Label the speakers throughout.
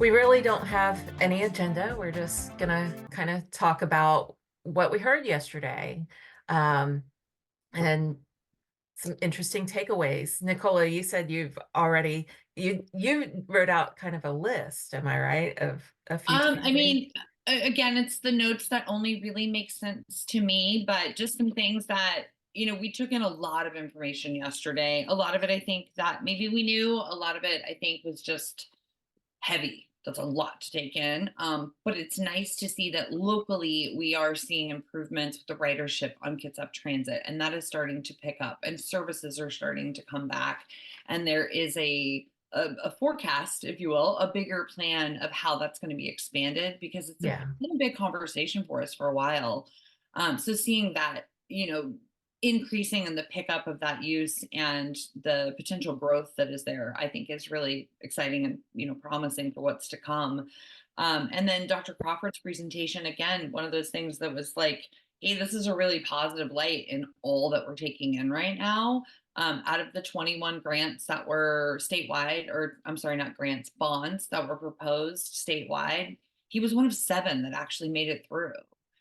Speaker 1: We really don't have any agenda. We're just gonna kind of talk about what we heard yesterday, um, and some interesting takeaways. Nicola, you said you wrote out kind of a list, am I right, of a few
Speaker 2: I
Speaker 1: takeaways?
Speaker 2: mean, again, it's the notes that only really make sense to me, but just some things that, we took in a lot of information yesterday. A lot of it, I think that maybe we knew. A lot of it, I think, was just heavy. That's a lot to take in. But it's nice to see that locally we are seeing improvements with the ridership on Kitsap Transit, and that is starting to pick up, and services are starting to come back. And there is a forecast, if you will, a bigger plan of how that's going to be expanded because
Speaker 1: Yeah,
Speaker 2: been a big conversation for us for a while. So seeing that, increasing in the pickup of that use and the potential growth that is there, I think is really exciting and promising for what's to come. And then Dr. Crawford's presentation, again, one of those things that was like, hey, this is a really positive light in all that we're taking in right now. Out of the 21 grants that were statewide, or I'm sorry, not grants, bonds that were proposed statewide, he was one of 7 that actually made it through.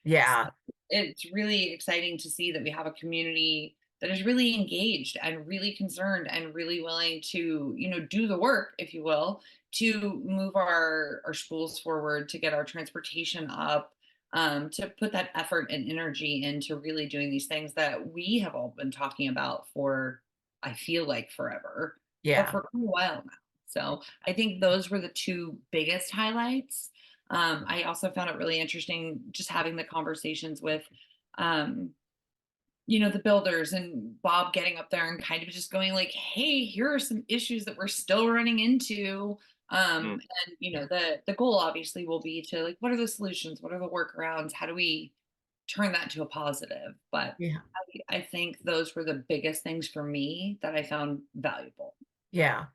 Speaker 1: yeah,
Speaker 2: It's really exciting to see that we have a community that is really engaged and really concerned and really willing to do the work, if you will, to move our schools forward, to get our transportation up, to put that effort and energy into really doing these things that we have all been talking about for, I feel like, forever, but
Speaker 1: yeah.
Speaker 2: for quite a while now. So I think those were the 2 biggest highlights. I also found it really interesting just having the conversations with, um, the builders and Bob getting up there and kind of just going like, "Hey, here are some issues that we're still running into."
Speaker 3: Mm,
Speaker 2: And the goal obviously will be to, like, what are the solutions? What are the workarounds? How do we turn that to a positive? But
Speaker 1: Yeah.
Speaker 2: I think those were the biggest things for me that I found valuable.
Speaker 1: Yeah.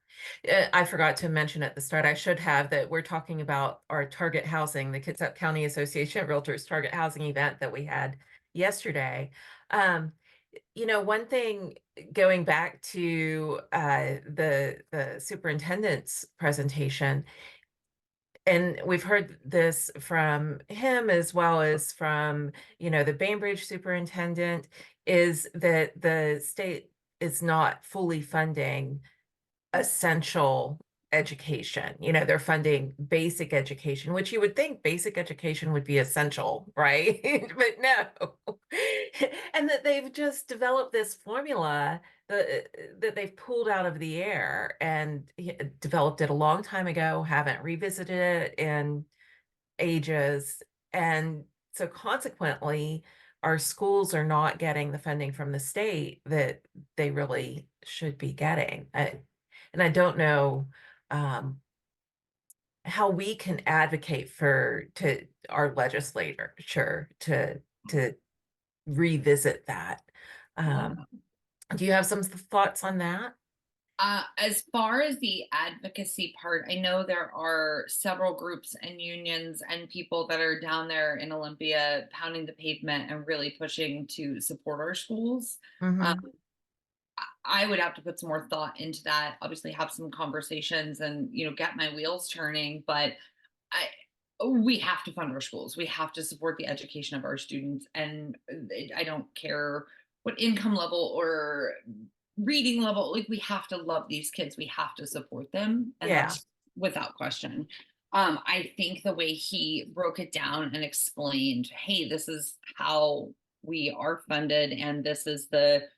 Speaker 1: I forgot to mention at the start, I should have, that we're talking about our target housing, the Kitsap County Association of Realtors target housing event that we had yesterday. Um, one thing, going back to the superintendent's presentation, and we've heard this from him as well as from, the Bainbridge superintendent, is that the state is not fully funding essential education. They're funding basic education, which you would think basic education would be essential, right? But no. And that they've just developed this formula that they've pulled out of the air and developed it a long time ago, haven't revisited it in ages. And so consequently, our schools are not getting the funding from the state that they really should be getting. And I don't know, um, how we can advocate to our legislature to revisit that.
Speaker 2: Yeah.
Speaker 1: Um, do you have some thoughts on that?
Speaker 2: As far as the advocacy part, I know there are several groups and unions and people that are down there in Olympia pounding the pavement and really pushing to support our schools. Um,
Speaker 1: Hmm.
Speaker 2: I would have to put some more thought into that, obviously have some conversations and, get my wheels turning, but I we have to fund our schools. We have to support the education of our students. And I don't care what income level or reading level, like, we have to love these kids. We have to support them. And
Speaker 1: Yeah,
Speaker 2: that's without question. I think the way he broke it down and explained, hey, this is how we are funded, and this is the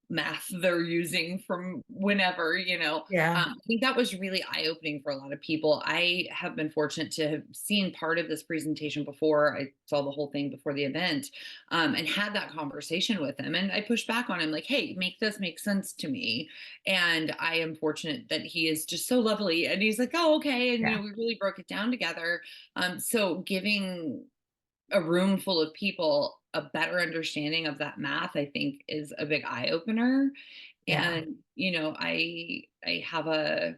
Speaker 2: math they're using from whenever,
Speaker 1: yeah,
Speaker 2: I think that was really eye-opening for a lot of people. I have been fortunate to have seen part of this presentation before. I saw the whole thing before the event, and had that conversation with him. And I pushed back on him, like, hey, make this make sense to me. And I am fortunate that he is just so lovely. And he's like, oh, okay. And,
Speaker 1: yeah,
Speaker 2: we really broke it down together. So giving a room full of people a better understanding of that math, I think, is a big eye opener.
Speaker 1: yeah,
Speaker 2: And I have a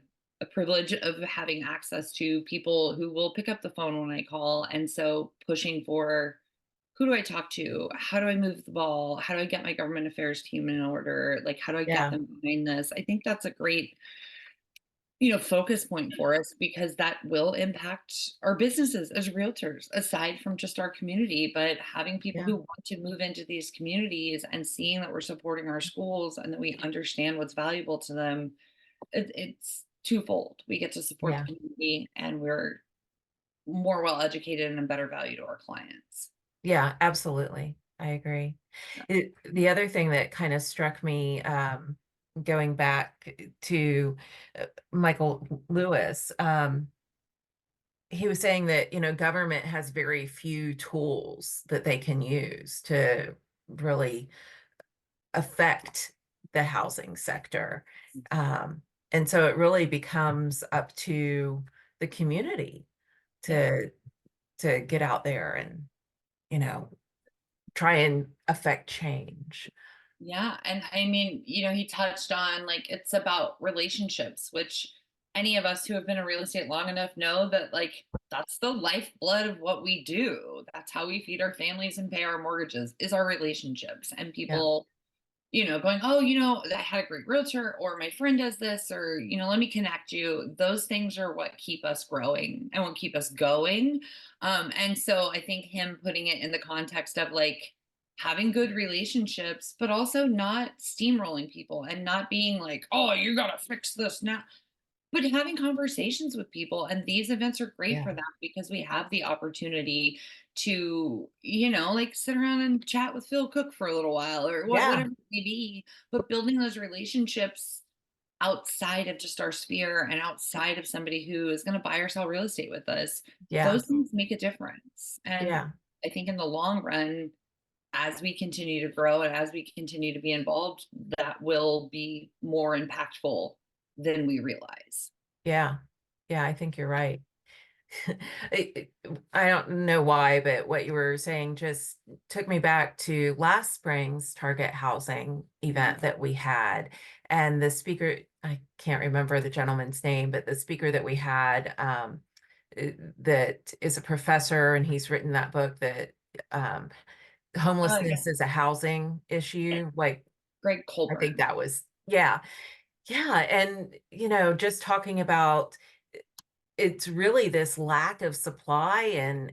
Speaker 2: privilege of having access to people who will pick up the phone when I call, and so pushing for, who do I talk to? How do I move the ball? How do I get my government affairs team in order? Like, how do I get
Speaker 1: yeah.
Speaker 2: them behind this? I think that's a great focus point for us because that will impact our businesses as realtors, aside from just our community. But having people
Speaker 1: Yeah.
Speaker 2: who want to move into these communities and seeing that we're supporting our schools and that we understand what's valuable to them, it's twofold. We get to support the
Speaker 1: Yeah.
Speaker 2: community and we're more well educated and a better value to our clients.
Speaker 1: Yeah, absolutely. I agree. The other thing that kind of struck me, going back to Michael Lewis, he was saying that, government has very few tools that they can use to really affect the housing sector. Um, and so it really becomes up to the community
Speaker 2: Yeah.
Speaker 1: to get out there and, you know, try and affect change.
Speaker 2: Yeah. And I mean, he touched on like it's about relationships, which any of us who have been in real estate long enough know that like that's the lifeblood of what we do. That's how we feed our families and pay our mortgages is our relationships. And
Speaker 1: Yeah,
Speaker 2: people, going, oh, I had a great realtor, or my friend does this, or, let me connect you. Those things are what keep us growing and what keep us going. And so I think him putting it in the context of like having good relationships, but also not steamrolling people and not being like, oh, you got to fix this now, but having conversations with people. And these events are great
Speaker 1: yeah,
Speaker 2: for that because we have the opportunity to, like sit around and chat with Phil Cook for a little while or
Speaker 1: yeah,
Speaker 2: whatever it may be. But building those relationships outside of just our sphere and outside of somebody who is going to buy or sell real estate with us,
Speaker 1: yeah,
Speaker 2: those things make a difference. And
Speaker 1: yeah,
Speaker 2: I think in the long run, as we continue to grow and as we continue to be involved, that will be more impactful than we realize.
Speaker 1: yeah, yeah. I think you're right. I don't know why, but what you were saying just took me back to last spring's Target Housing event that we had. And the speaker, I can't remember the gentleman's name, but the speaker that we had, that is a professor, and he's written that book that, um,
Speaker 2: Oh, yeah.
Speaker 1: homelessness is a housing issue. Like,
Speaker 2: Greg
Speaker 1: I think
Speaker 2: Colburn.
Speaker 1: that was, yeah, yeah. And, just talking about it's really this lack of supply and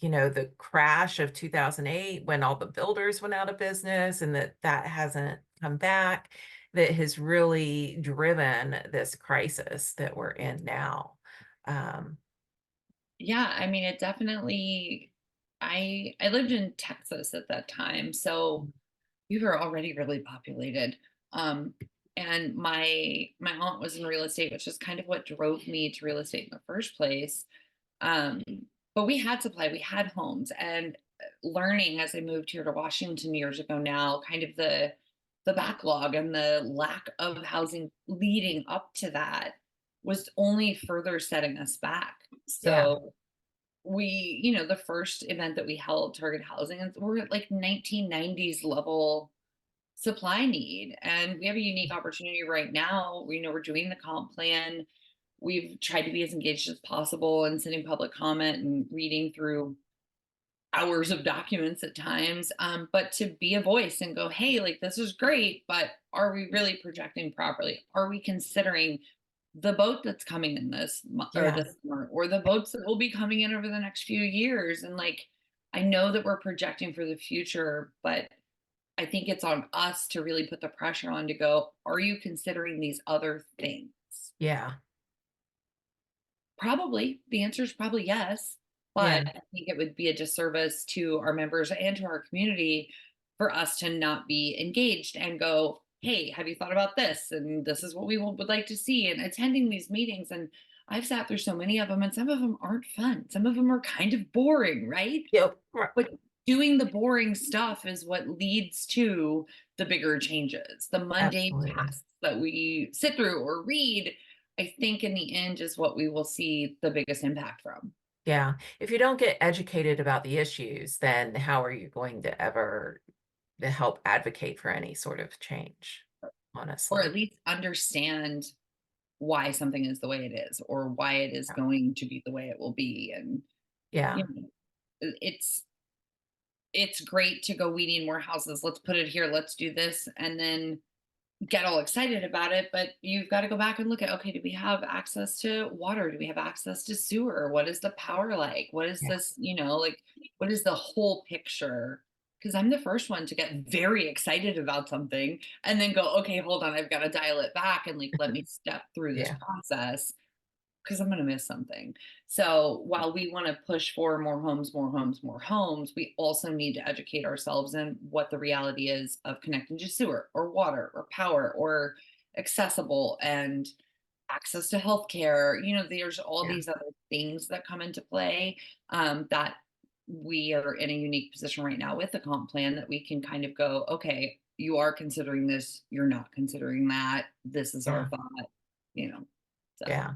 Speaker 1: the crash of 2008 when all the builders went out of business and that hasn't come back, that has really driven this crisis that we're in now. um
Speaker 2: Yeah, I mean, it definitely I lived in Texas at that time, so we were already really populated. Um, and my aunt was in real estate, which is kind of what drove me to real estate in the first place. Um, but we had supply, we had homes, and learning as I moved here to Washington years ago now, kind of the backlog and the lack of housing leading up to that was only further setting us back.
Speaker 1: yeah,
Speaker 2: So we, the first event that we held, Target Housing, and we're at like 1990s level supply need. And we have a unique opportunity right now. We're doing the comp plan. We've tried to be as engaged as possible and sending public comment and reading through hours of documents at times. But to be a voice and go, hey, like this is great, but are we really projecting properly? Are we considering the boat that's coming in or
Speaker 1: yeah,
Speaker 2: this summer, or the boats that will be coming in over the next few years? And like, I know that we're projecting for the future, but I think it's on us to really put the pressure on to go, are you considering these other things?
Speaker 1: yeah,
Speaker 2: Probably. The answer is probably yes.
Speaker 1: yeah,
Speaker 2: But I think it would be a disservice to our members and to our community for us to not be engaged and go, hey, have you thought about this? And this is what we would like to see. And attending these meetings. And I've sat through so many of them, and some of them aren't fun. Some of them are kind of boring, right?
Speaker 1: yep,
Speaker 2: But doing the boring stuff is what leads to the bigger changes. The mundane
Speaker 1: absolutely.
Speaker 2: tasks that we sit through or read, I think in the end is what we will see the biggest impact from.
Speaker 1: Yeah, if you don't get educated about the issues, then how are you going to ever to help advocate for any sort of change,
Speaker 2: Or
Speaker 1: honestly?
Speaker 2: at least understand why something is the way it is or why it is
Speaker 1: Yeah,
Speaker 2: going to be the way it will be. And you
Speaker 1: yeah,
Speaker 2: know, it's great to go, we need more houses. Let's put it here. Let's do this. And then get all excited about it, but you've got to go back and look at, okay, do we have access to water? Do we have access to sewer? What is the power like? What is
Speaker 1: Yeah.
Speaker 2: this, like, what is the whole picture? Because I'm the first one to get very excited about something and then go, okay, hold on, I've got to dial it back and like let me step through this
Speaker 1: Yeah.
Speaker 2: process because I'm going to miss something. So while we want to push for more homes, more homes, more homes, we also need to educate ourselves in what the reality is of connecting to sewer or water or power or accessible and access to healthcare. There's all
Speaker 1: Yeah.
Speaker 2: these other things that come into play, that we are in a unique position right now with the comp plan that we can kind of go, okay, you are considering this, you're not considering that. This is our
Speaker 1: Yeah.
Speaker 2: thought, you know. So
Speaker 1: Yeah.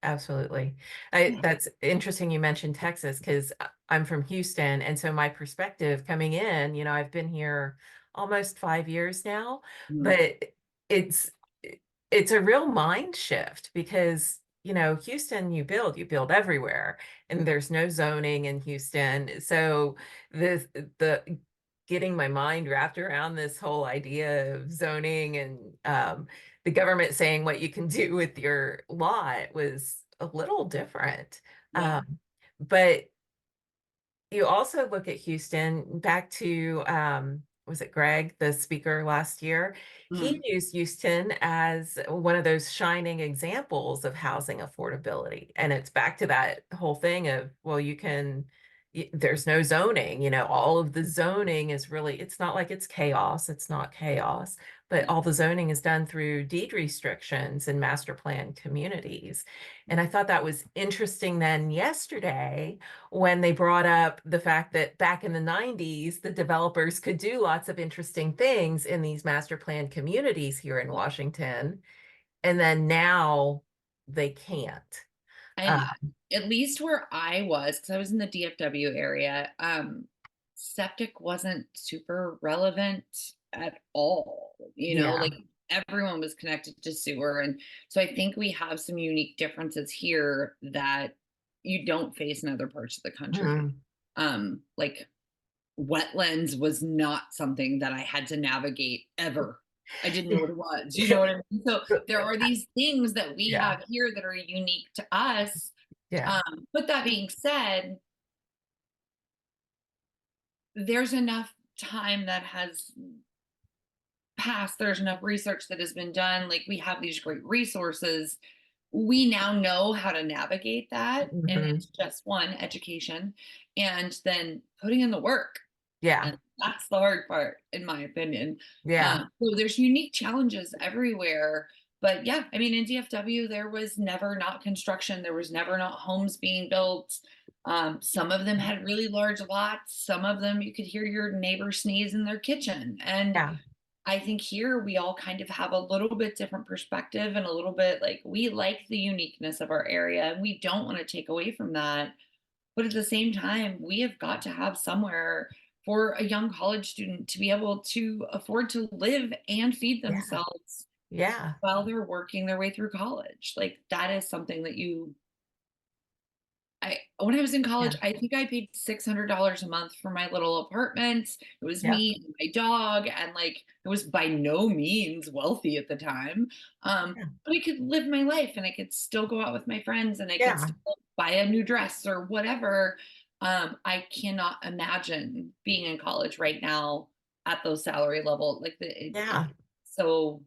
Speaker 1: Absolutely.
Speaker 2: yeah.
Speaker 1: That's interesting you mentioned Texas because I'm from Houston. And so my perspective coming in, I've been here almost 5 years now,
Speaker 2: Mhm.
Speaker 1: but it's it's a real mind shift because, Houston, you build everywhere and there's no zoning in Houston. So the getting my mind wrapped around this whole idea of zoning and the government saying what you can do with your lot was a little different.
Speaker 2: Yeah.
Speaker 1: But you also look at Houston back to was it Greg, the speaker last year? He
Speaker 2: Mhm.
Speaker 1: used Houston as one of those shining examples of housing affordability. And it's back to that whole thing of, well, there's no zoning, all of the zoning is really, it's not like it's chaos, it's not chaos, but
Speaker 2: Yeah.
Speaker 1: all the zoning is done through deed restrictions and master plan communities. And I thought that was interesting then yesterday when they brought up the fact that back in the 90s, the developers could do lots of interesting things in these master plan communities here in Washington. And then now they can't. Uh,
Speaker 2: And at least where I was, because I was in the DFW area, septic wasn't super relevant at all.
Speaker 1: yeah.
Speaker 2: Like everyone was connected to sewer. And so I think we have some unique differences here that you don't face in other parts of the country.
Speaker 1: Mhm.
Speaker 2: Like wetlands was not something that I had to navigate ever. I didn't know what it was. You know what I mean? So there are these things that we
Speaker 1: Yeah.
Speaker 2: have here that are unique to us.
Speaker 1: Yeah.
Speaker 2: But that being said, there's enough time that has passed. There's enough research that has been done. Like we have these great resources. We now know how to navigate that. And
Speaker 1: Mhm.
Speaker 2: it's just one, education, and then putting in the work.
Speaker 1: Yeah.
Speaker 2: And that's the hard part, in my opinion.
Speaker 1: Yeah.
Speaker 2: So there's unique challenges everywhere. But yeah, I mean, in DFW, there was never not construction. There was never not homes being built. Some of them had really large lots. Some of them you could hear your neighbor sneeze in their kitchen. And
Speaker 1: Yeah.
Speaker 2: I think here we all kind of have a little bit different perspective and a little bit like we like the uniqueness of our area and we don't want to take away from that. But at the same time, we have got to have somewhere for a young college student to be able to afford to live and feed
Speaker 1: Yeah.
Speaker 2: themselves
Speaker 1: Yeah.
Speaker 2: while they're working their way through college. Like that is something that when I was in
Speaker 1: Yeah.
Speaker 2: college, I think I paid $600 a month for my little apartment. It was
Speaker 1: Yeah.
Speaker 2: me and my dog, and like it was by no means wealthy at the time.
Speaker 1: Yeah.
Speaker 2: But I could live my life and I could still go out with my friends and I could
Speaker 1: Yeah.
Speaker 2: still buy a new dress or whatever. I cannot imagine being in college right now at those salary level. Like
Speaker 1: Yeah.
Speaker 2: so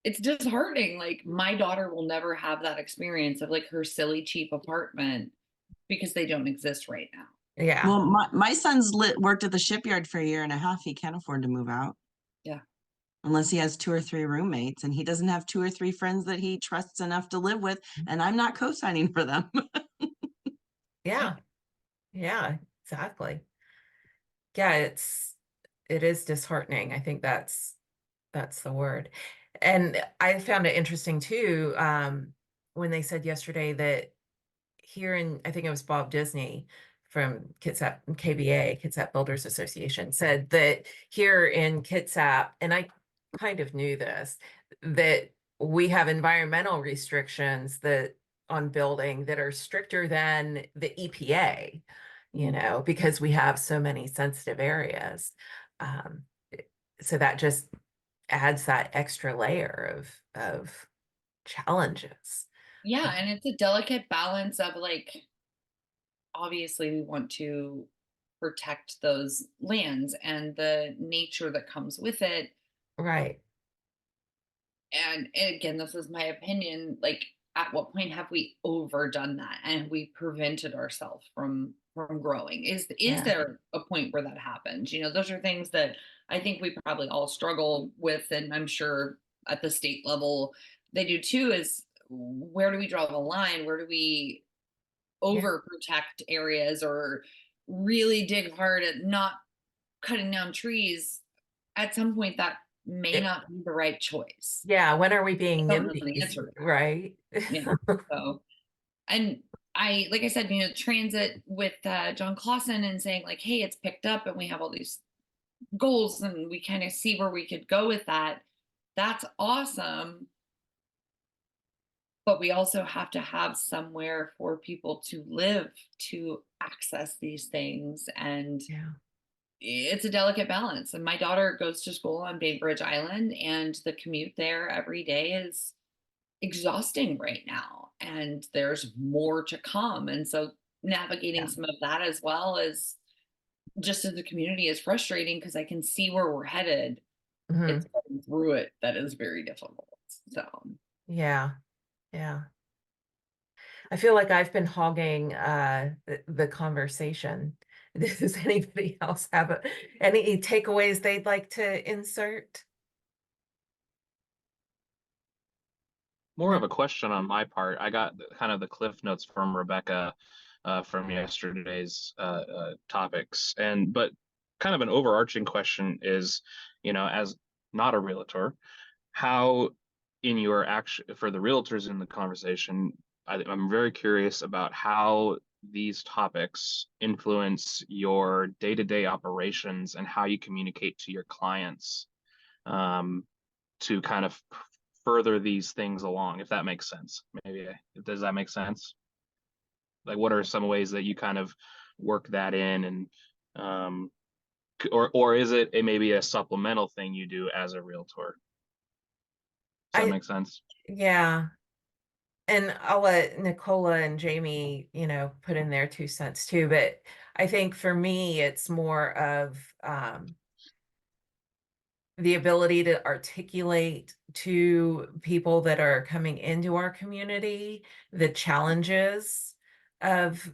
Speaker 2: it's disheartening. Like my daughter will never have that experience of like her silly cheap apartment because they don't exist right now.
Speaker 1: Yeah.
Speaker 3: Well, my son's worked at the shipyard for a year and a half. He can't afford to move out
Speaker 2: Yeah.
Speaker 3: unless he has two or three roommates, and he doesn't have two or three friends that he trusts enough to live with. And I'm not co-signing for them.
Speaker 1: Yeah. Yeah. Exactly. Yeah. It is disheartening. I think that's the word. And I found it interesting too, when they said yesterday that here in, I think it was Bob Disney from Kitsap KBA, Kitsap Builders Association, said that here in Kitsap, and I kind of knew this, that we have environmental restrictions that on building that are stricter than the EPA, because we have so many sensitive areas. Um, so that just adds that extra layer of challenges.
Speaker 2: Yeah, and it's a delicate balance of like, obviously we want to protect those lands and the nature that comes with it.
Speaker 1: Right.
Speaker 2: And again, this is my opinion, like at what point have we overdone that and we prevented ourselves from growing? Is
Speaker 1: Yeah.
Speaker 2: there a point where that happens? Those are things that I think we probably all struggle with, and I'm sure at the state level they do too. Is where do we draw the line? Where do we
Speaker 1: Yeah.
Speaker 2: overprotect areas or really dig hard at not cutting down trees? At some point that may
Speaker 1: It,
Speaker 2: not be the right choice.
Speaker 1: yeah. When are we
Speaker 2: I
Speaker 1: being
Speaker 2: don't know the
Speaker 1: NIMBYs?
Speaker 2: answer to that.
Speaker 1: Right.
Speaker 2: Yeah. So, and like I said, transit with John Clausen and saying like, hey, it's picked up and we have all these goals and we kind of see where we could go with that. That's awesome. But we also have to have somewhere for people to live to access these things. And
Speaker 1: Yeah.
Speaker 2: it's a delicate balance. And my daughter goes to school on Bainbridge Island, and the commute there every day is exhausting right now. And there's more to come. And so navigating
Speaker 1: Yeah.
Speaker 2: some of that as well as just as a community is frustrating because I can see where we're headed. It's
Speaker 1: Mhm.
Speaker 2: going through it that is very difficult. So
Speaker 1: Yeah. Yeah. I feel like I've been hogging the conversation. Does anybody else have any takeaways they'd like to insert?
Speaker 4: More
Speaker 1: No.
Speaker 4: of a question on my part. I got kind of the cliff notes from Rebecca from yesterday's topics, but kind of an overarching question is, as not a realtor, how in your action for the realtors in the conversation, I'm very curious about how these topics influence your day-to-day operations and how you communicate to your clients. To kind of further these things along, if that makes sense. Maybe does that make sense? Like, what are some ways that you kind of work that in, and or is it maybe a supplemental thing you do as a realtor? Does that
Speaker 1: I
Speaker 4: make sense?
Speaker 1: Yeah. And I'll let Nicola and Jamie, put in their 2 cents too. But I think for me, it's more of the ability to articulate to people that are coming into our community the challenges of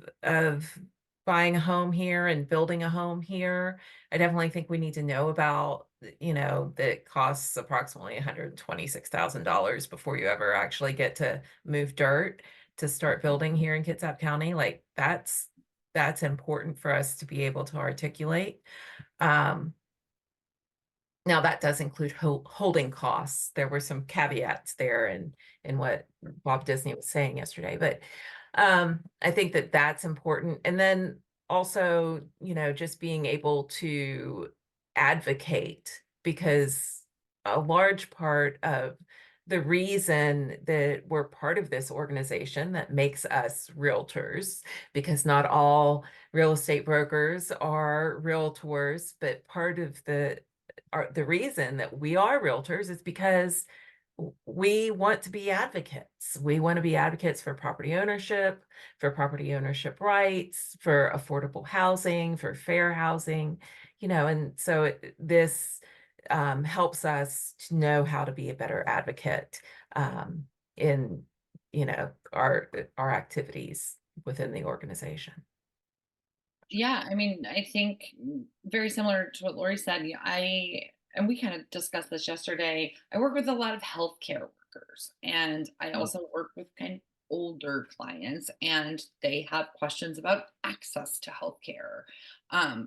Speaker 1: buying a home here and building a home here. I definitely think we need to know about, that it costs approximately $126,000 before you ever actually get to move dirt to start building here in Kitsap County. Like that's important for us to be able to articulate. Um, Now that does include holding costs. There were some caveats there in what Bob Disney was saying yesterday, but I think that that's important. And then also, just being able to advocate, because a large part of the reason that we're part of this organization that makes us realtors, because not all real estate brokers are realtors, but part of the reason that we are realtors is because we want to be advocates. We want to be advocates for property ownership rights, for affordable housing, for fair housing, and so this helps us to know how to be a better advocate in, our activities within the organization.
Speaker 2: yeah, I mean, I think very similar to what Lori said. And we kind of discussed this yesterday. I work with a lot of healthcare workers, and I also work with kind of older clients, and they have questions about access to healthcare.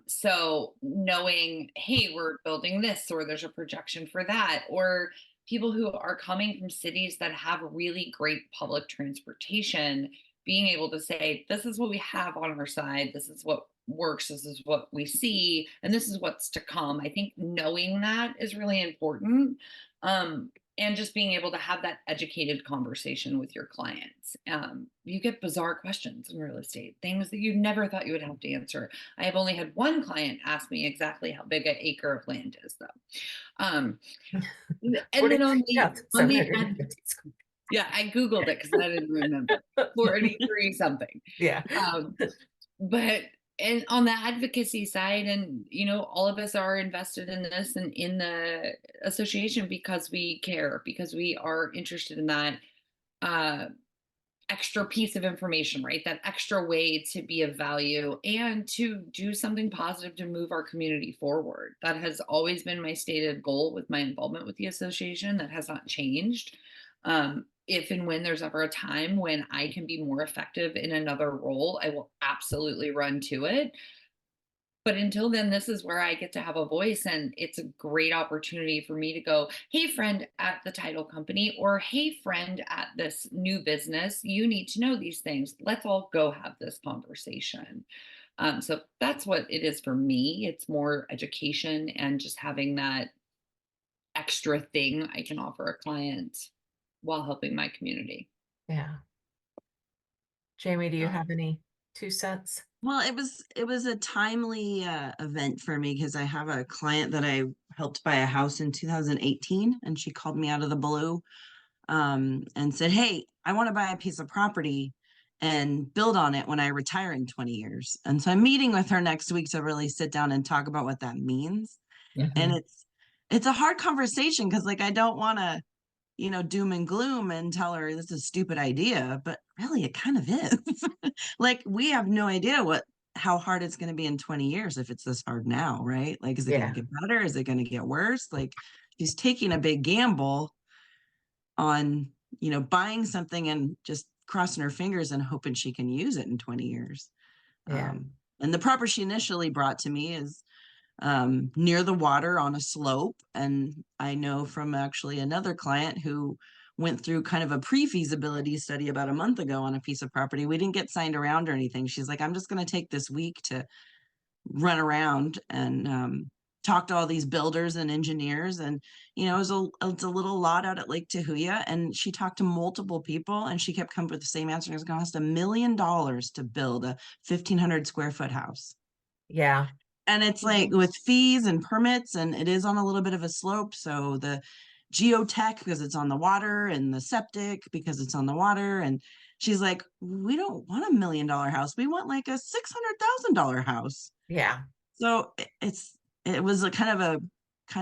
Speaker 2: So knowing, hey, we're building this, or there's a projection for that, or people who are coming from cities that have really great public transportation, being able to say, this is what we have on our side, this is what works, this is what we see, and this is what's to come. I think knowing that is really important. and just being able to have that educated conversation with your clients. You get bizarre questions in real estate, things that you never thought you would have to answer. I have only had one client ask me exactly how big an acre of land is, though. And then on the yeah, I Googled it because I didn't remember. 43 something.
Speaker 1: Yeah.
Speaker 2: But and on the advocacy side, and all of us are invested in this and in the association because we care, because we are interested in that extra piece of information, right? That extra way to be of value and to do something positive to move our community forward. That has always been my stated goal with my involvement with the association. That has not changed. If and when there's ever a time when I can be more effective in another role, I will absolutely run to it. But until then, this is where I get to have a voice, and it's a great opportunity for me to go, hey, friend at the title company, or hey, friend at this new business, you need to know these things. Let's all go have this conversation. So that's what it is for me. It's more education and just having that extra thing I can offer a client while helping my community.
Speaker 1: Yeah. Jamie, do you have any 2 cents?
Speaker 3: Well, it was a timely event for me because I have a client that I helped buy a house in 2018, and she called me out of the blue and said, "Hey, I want to buy a piece of property and build on it when I retire in 20 years." And so I'm meeting with her next week to really sit down and talk about what that means. And it's a hard conversation because like I don't want to doom and gloom and tell her this is a stupid idea, but really it kind of is. Like we have no idea how hard it's going to be in 20 years if it's this hard now, right? Like, is it going to get better? Is it going to get worse? Like she's taking a big gamble on, buying something and just crossing her fingers and hoping she can use it in 20 years.
Speaker 1: Yeah.
Speaker 3: And the property she initially brought to me is near the water on a slope. And I know from actually another client who went through kind of a pre-feasibility study about a month ago on a piece of property. We didn't get signed around or anything. She's like, I'm just going to take this week to run around and talk to all these builders and engineers. And, it's a little lot out at Lake Tahuya. And she talked to multiple people and she kept coming up with the same answer. It's going to cost $1 million to build a 1,500 square foot house.
Speaker 1: Yeah.
Speaker 3: And it's like with fees and permits, and it is on a little bit of a slope. So the geotech, because it's on the water, and the septic, because it's on the water. And she's like, we don't want $1 million house. We want like a $600,000 house.
Speaker 1: Yeah.
Speaker 3: So it was a kind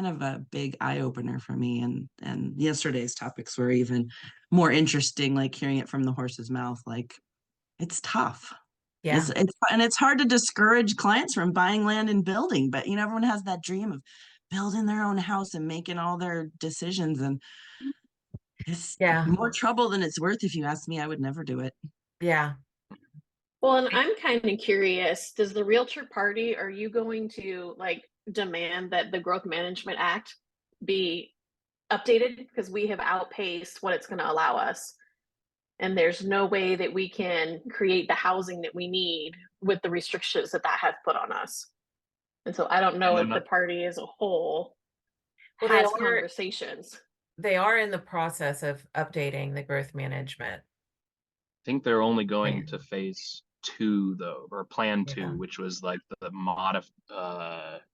Speaker 3: of a big eye opener for me. And yesterday's topics were even more interesting, like hearing it from the horse's mouth. Like it's tough.
Speaker 1: Yeah.
Speaker 3: It's hard to discourage clients from buying land and building, but everyone has that dream of building their own house and making all their decisions, and it's more trouble than it's worth. If you ask me, I would never do it.
Speaker 1: Yeah.
Speaker 5: Well, and I'm kind of curious, does the Realtor Party, are you going to like demand that the Growth Management Act be updated? Because we have outpaced what it's going to allow us. And there's no way that we can create the housing that we need with the restrictions that has put on us. And so I don't know if the party as a whole has conversations.
Speaker 1: They are in the process of updating the growth management.
Speaker 4: I think they're only going to phase 2 though, or plan 2, which was like the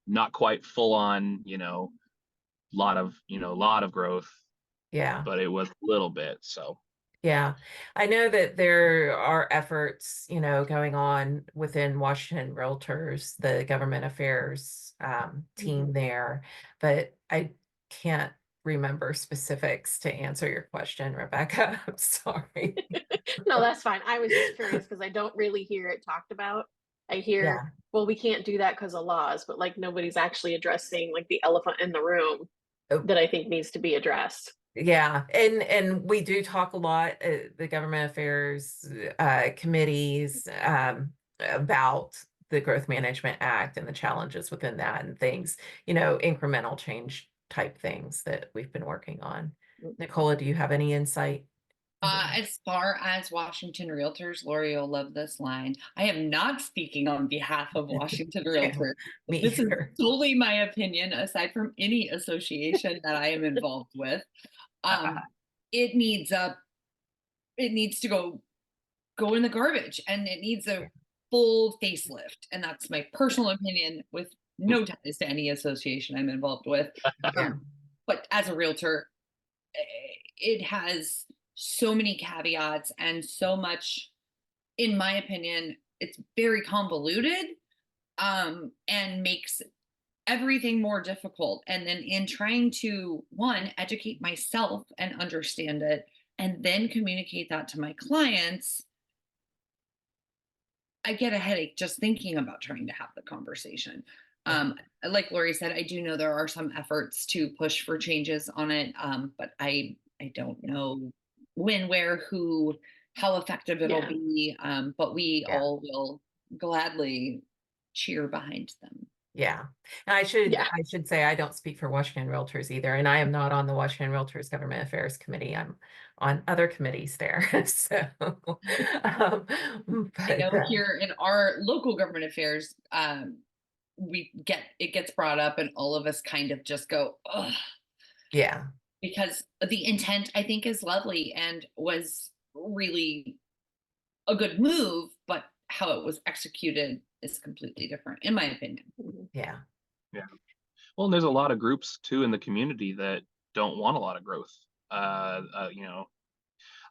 Speaker 4: not quite full on, lot of growth.
Speaker 1: Yeah.
Speaker 4: But it was a little bit. So
Speaker 1: yeah, I know that there are efforts, going on within Washington Realtors, the government affairs team there, but I can't remember specifics to answer your question, Rebecca. I'm sorry.
Speaker 5: No, that's fine. I was just curious because I don't really hear it talked about. I hear, well, we can't do that because of laws, but like nobody's actually addressing like the elephant in the room that I think needs to be addressed.
Speaker 1: Yeah, and we do talk a lot, the government affairs committees about the Growth Management Act and the challenges within that and things, incremental change type things that we've been working on. Nicola, do you have any insight?
Speaker 2: As far as Washington Realtors, Lori, you'll love this line. I am not speaking on behalf of Washington Realtors. This is totally my opinion, aside from any association that I am involved with. It needs to go in the garbage, and it needs a full facelift. And that's my personal opinion, with no ties to any association I'm involved with.
Speaker 1: Yeah.
Speaker 2: But as a realtor, it has so many caveats and so much, in my opinion, it's very convoluted, and makes everything more difficult. And then in trying to, one, educate myself and understand it, and then communicate that to my clients, I get a headache just thinking about trying to have the conversation. Like Lori said, I do know there are some efforts to push for changes on it, but I don't know when, where, who, how effective it'll
Speaker 5: Yeah.
Speaker 2: be. But we
Speaker 1: Yeah.
Speaker 2: all will gladly cheer behind them.
Speaker 1: Yeah. And I should say I don't speak for Washington Realtors either. And I am not on the Washington Realtors Government Affairs Committee. I'm on other committees there. So
Speaker 2: I know here in our local government affairs, it gets brought up, and all of us kind of just go, ugh,
Speaker 1: yeah.
Speaker 2: because the intent, I think, is lovely and was really a good move, but how it was executed is completely different, in my opinion.
Speaker 1: Yeah.
Speaker 4: Yeah. Well, and there's a lot of groups too in the community that don't want a lot of growth. You know,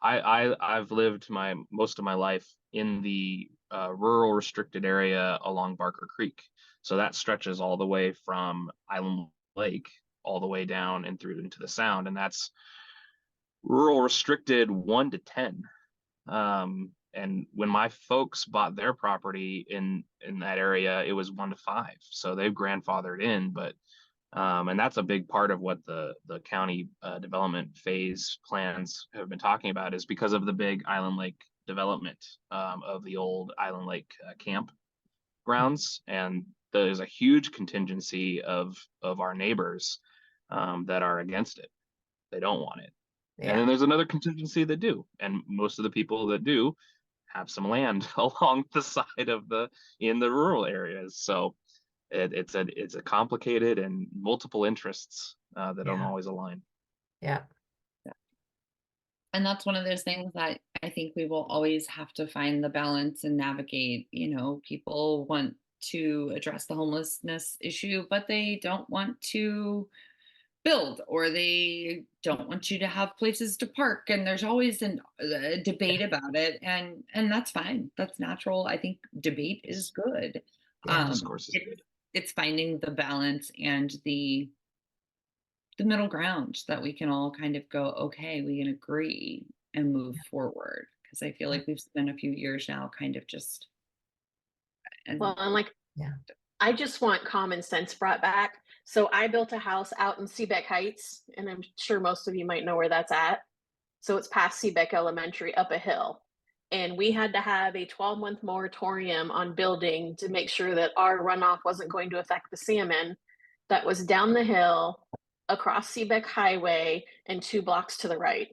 Speaker 4: I've lived most of my life in the rural restricted area along Barker Creek, so that stretches all the way from Island Lake all the way down and through into the Sound, and that's rural restricted 1 to 10. And when my folks bought their property in that area, it was 1 to 5. So they've grandfathered in, but and that's a big part of what the county development phase plans have been talking about, is because of the big Island Lake development of the old Island Lake camp grounds, and there's a huge contingency of our neighbors that are against it. They don't want it. And then
Speaker 1: Yeah.
Speaker 4: there's another contingency that do, and most of the people that do have some land along the side of in the rural areas. So it's a complicated and multiple interests that don't
Speaker 1: Yeah.
Speaker 4: always align.
Speaker 1: Yeah.
Speaker 2: And that's one of those things that I think we will always have to find the balance and navigate. You know, people want to address the homelessness issue, but they don't want to build, or they don't want you to have places to park, and there's always a debate about it, and that's fine, that's natural. I think debate is good.
Speaker 1: Yeah.
Speaker 4: Discourse is good.
Speaker 2: It's finding the balance and the middle ground that we can all kind of go, okay, we can agree and move forward, because I feel like we've spent a few years now kind of just, and
Speaker 5: Well, and like,
Speaker 1: Yeah.
Speaker 5: I just want common sense brought back. So I built a house out in Seebeck Heights, and I'm sure most of you might know where that's at. So it's past Seebeck Elementary up a hill. And we had to have a 12-month moratorium on building to make sure that our runoff wasn't going to affect the salmon that was down the hill, across Seebeck Highway, and 2 blocks to the right.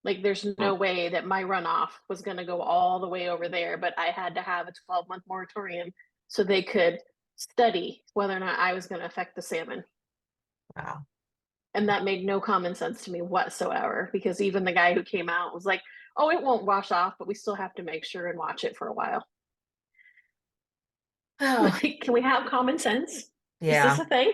Speaker 5: Like, there's no way that my runoff was going to go all the way over there, but I had to have a 12-month moratorium so they could study whether or not I was going to affect the salmon.
Speaker 1: Wow.
Speaker 5: And that made no common sense to me whatsoever, because even the guy who came out was like, oh, it won't wash off, but we still have to make sure and watch it for a while.
Speaker 1: Oh,
Speaker 5: Like, can we have common sense? Is
Speaker 1: yeah.
Speaker 5: this a thing?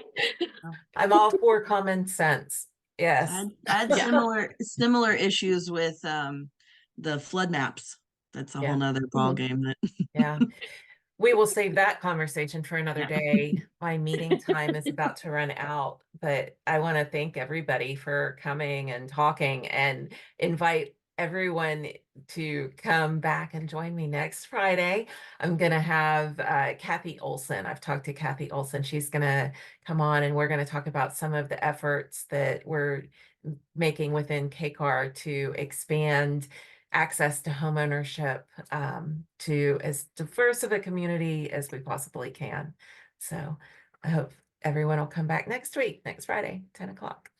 Speaker 1: I'm all for common sense. Yes.
Speaker 3: I had
Speaker 5: Yeah.
Speaker 3: similar issues with the flood maps. That's a
Speaker 1: Yeah.
Speaker 3: whole nother ball game.
Speaker 1: Yeah. We will save that conversation for another
Speaker 3: Yeah.
Speaker 1: day. My meeting time is about to run out, but I want to thank everybody for coming and talking, and invite everyone to come back and join me next Friday. I'm going to have Kathy Olson. I've talked to Kathy Olson. She's going to come on, and we're going to talk about some of the efforts that we're making within KCAR to expand access to homeownership to as diverse of a community as we possibly can. So I hope everyone will come back next week, next Friday, 10 o'clock.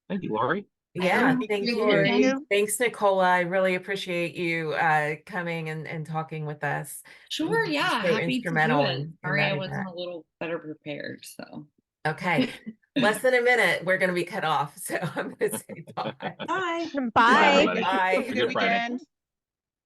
Speaker 4: Thank you, Lori.
Speaker 1: Yeah,
Speaker 2: Thank
Speaker 1: thank
Speaker 2: you,
Speaker 1: you.
Speaker 2: Lori.
Speaker 1: Thanks, Nicola. I really appreciate you coming and talking with us.
Speaker 2: Sure, yeah,
Speaker 1: So
Speaker 2: happy to do
Speaker 1: instrumental
Speaker 2: it.
Speaker 1: in
Speaker 2: Sorry,
Speaker 1: that
Speaker 2: I wasn't
Speaker 1: event.
Speaker 2: a little better prepared, so.
Speaker 1: Okay. less than a minute, we're going to be cut off. So I'm going to say bye.
Speaker 3: Bye.
Speaker 4: Bye,
Speaker 6: Bye.
Speaker 4: everybody.
Speaker 1: Bye.
Speaker 4: Have a good Friday.
Speaker 6: Weekend.